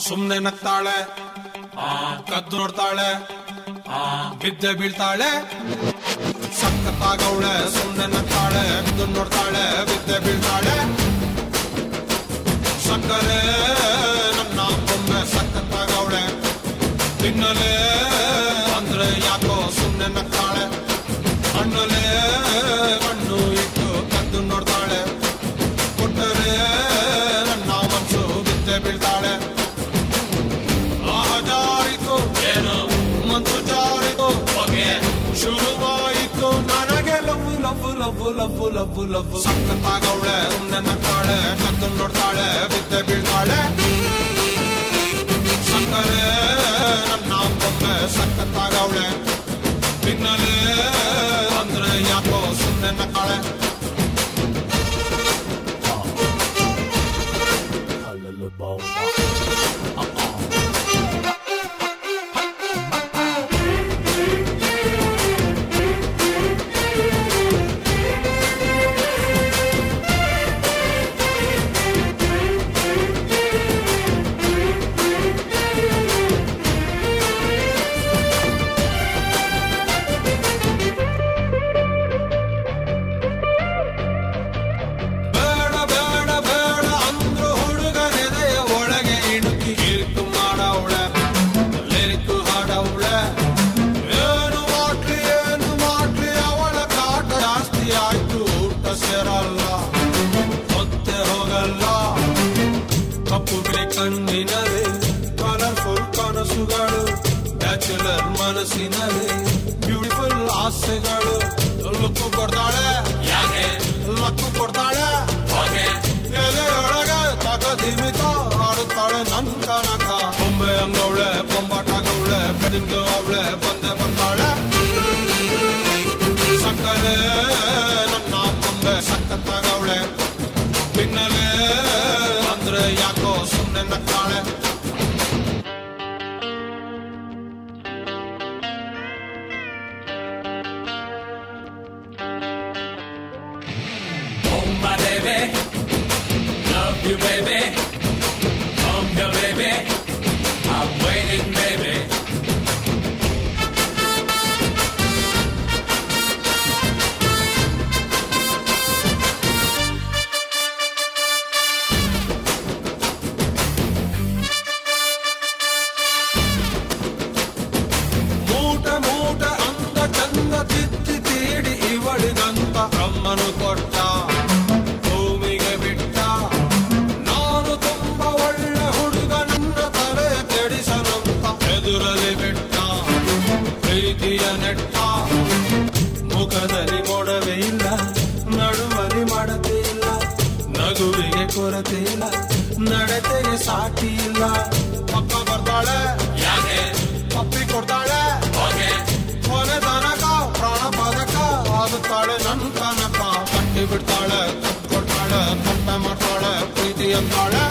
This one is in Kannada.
ಸುಮ್ನೆ ನಗ್ತಾಳೆ, ಕದ್ದು ನೋಡ್ತಾಳೆ, ಬಿದ್ದೆ ಬೀಳ್ತಾಳೆ. ಸಕ್ಕತ್ತಾಗವಳೆ, ಸುಮ್ನೆ ನಗ್ತಾಳೆ, ಕದ್ದು ನೋಡ್ತಾಳೆ, ಬಿದ್ದೆ ಬೀಳ್ತಾಳೆ. ಸಕ್ಕರೆ ನನ್ನ ಬೊಮ್ಮೆ ಸಕ್ಕತ್ತಾಗವಳೆ, ತಿನ್ನಲೆ ಅಂದ್ರೆ ಯಾಕೋ ಸುಮ್ನೆ ನಗ್ತಾಳೆ. ಕಣ್ಣಲೆ ಕಣ್ಣು ಇಟ್ಟು ಕದ್ದು ನೋಡ್ತಾಳೆ, ಕೊಟ್ಟರೆ ನನ್ನ ಮನಸ್ಸು ಬಿದ್ದೆ ಬೀಳ್ತಾಳೆ. ಜಾರಿತು ಏನು ಮನ್ಸು ಜಾರಿತು, ಹೊಗೆ ಶುರುವಾಯಿತು ನನಗೆ love love love love love love. ಸಕ್ಕತ್ತಾಗವಳೆ, ಸುಮ್ನೆ ನಗ್ತಾಳೆ, ಕದ್ದು ನೋಡ್ತಾಳೆ, ಬಿದ್ದೆ ಬೀಳ್ತಾಳೆ. ಸಕ್ಕರೆ ನನ್ನ ಬೊಮ್ಮೆ ಸಕ್ಕತ್ತಾಗವಳೆ, ತಿನ್ನಲೆ ಅಂದ್ರೆ ಯಾಕೋ ಸುಮ್ನೆ ನಗ್ತಾಳೆ. ಕಣ್ಣಿನರೆ ಕಲರ್ಫುಲ್ ಕನಸುಗಳು, ಬ್ಯಾಚುಲರ್ ಮನಸ್ಸಿನರೆ ಬ್ಯೂಟಿಫುಲ್ ಆಸೆಗಳು. ಲಕ್ಕು ಕೊಡ್ತಾಳೆ, ಯಾಕೆ ಲಕ್ಕು ಕೊಡ್ತಾಳೆ, ಎಲೆಯೊಳಗೆ ತಗದಿಮಿತ ಆಡುತ್ತಾಳೆ ನನ್ ಕನಕ. ಬೊಂಬೆ ಅಂಗವಳೆ, ಬೊಂಬಾಟಾಗವಳೆ, ಬೆಡಿಂದು ಅವಳೆ ಬಂದೆ ಬಂದಾಳೆ. ಸಕ್ಕರೆ ನನ್ನ ಬೊಂಬೆ ಸಕ್ಕತ್ತಾಗವಳೆ, ಬಿನ್ನಲೆ ಅಂದ್ರೆ ಯಾಕೋ ಸುಮ್ನೆ ನಗ್ತಾಳೆ. Oh my baby, love you baby, come here baby, I'm waiting baby. ಬ್ರಹ್ಮನು ಕೊಟ್ಟ, ಭೂಮಿಗೆ ಬಿಟ್ಟ, ನಾನು ತುಂಬ ಒಳ್ಳೆ ಹುಡುಗ, ನನ್ನ ತಲೆ ಕೆಡಿಸನಂತ ಎದುರಲ್ಲಿ ಬಿಟ್ಟ. ಪ್ರೀತಿಯ ನೆಟ್ಟ, ಮುಖದಲ್ಲಿ ಮೊಡವೆ ಇಲ್ಲ, ನಡುವಲ್ಲಿ ಮಾಡತೆ ಇಲ್ಲ, ನಗುವಿಗೆ ಕೊರತೆ ಇಲ್ಲ, ನಡತೆಗೆ ಸಾಟಿ ಇಲ್ಲ. ಪಕ್ಕ ಬರ್ತಾಳೆ, ಯಾಕೆ ಪಪ್ಪಿ ಕೊಡ್ತಾಳೆ, ಕೊನೆ ತನಕ ಪ್ರಾಣ ಪದಕ ಆಗುತ್ತಾಳೆ ನನ್ ಕನಕ. ಕಟ್ಟಿ ಬಿಡ್ತಾಳೆ, ಕೊಡ್ತಾಳೆ, ಕಟ್ಟ ಮಾಡ್ತಾಳೆ, ಪ್ರೀತಿ ಅಂತಾಳೆ.